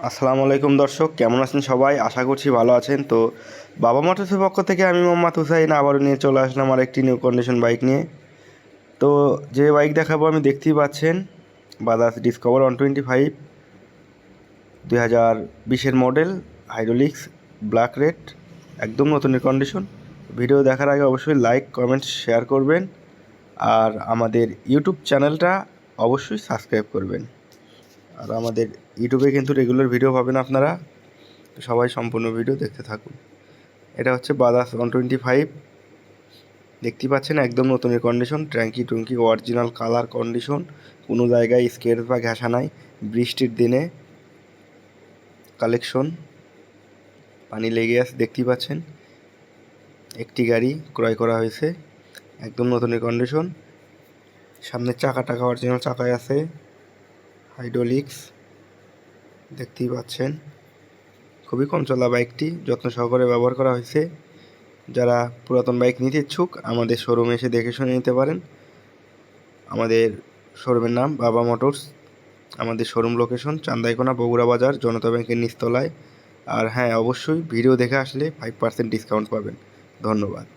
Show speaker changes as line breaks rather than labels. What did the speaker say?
আসসালামু আলাইকুম দর্শক, কেমন আছেন সবাই? আশা করছি ভালো আছেন। তো বাবা মোটরসের পক্ষ থেকে আমি মোহাম্মদ হুসাইন আবারও নিয়ে চলে আসলাম আর একটি নিউ কন্ডিশন বাইক নিয়ে। তো যে বাইক দেখাবো আমি দেখতেই পাচ্ছেন, বাজাজ ডিসকভার 125 2020-এর মডেল, হাইড্রোলিক্স, ব্ল্যাক রেড, একদম নতুনের কন্ডিশন। ভিডিও দেখার আগে অবশ্যই লাইক কমেন্ট শেয়ার করবেন আর আমাদের ইউটিউব চ্যানেলটা অবশ্যই সাবস্ক্রাইব করবেন। আর আমাদের ইউটিউবে কিন্তু রেগুলার ভিডিও পাবেন আপনারা, সবাই সম্পূর্ণ ভিডিও দেখতে থাকুন। এটা হচ্ছে বাজাজ 125, দেখতেই পাচ্ছেন একদম নতুনের কন্ডিশন, ট্যাঙ্কি টুঙ্কি অরিজিনাল কালার কন্ডিশন, কোনো জায়গায় স্কেচ বা ঘেঁষা নাই। বৃষ্টির দিনে কালেকশন, পানি লেগে আছে দেখতেই পাচ্ছেন। একটি গাড়ি ক্রয় করা হয়েছে, একদম নতুনের কন্ডিশন। সামনের চাকাটা অরিজিনাল চাকায় আছে, হাইড্রোলিক্স দেখতেই পাচ্ছেন। খুবই কম চলা বাইকটি, যত্ন সহকারে ব্যবহার করা হয়েছে। যারা পুরাতন বাইক নিতে ইচ্ছুক আমাদের শোরুমে এসে দেখে শুনে নিতে পারেন। আমাদের শোরুমের নাম বাবা মোটরস। আমাদের শোরুম লোকেশন চান্দাইকোনা, বগুড়া বাজার, জনতা ব্যাংকের নিচতলায়। আর হ্যাঁ, অবশ্যই ভিডিও দেখে আসলে 5% ডিসকাউন্ট পাবেন। ধন্যবাদ।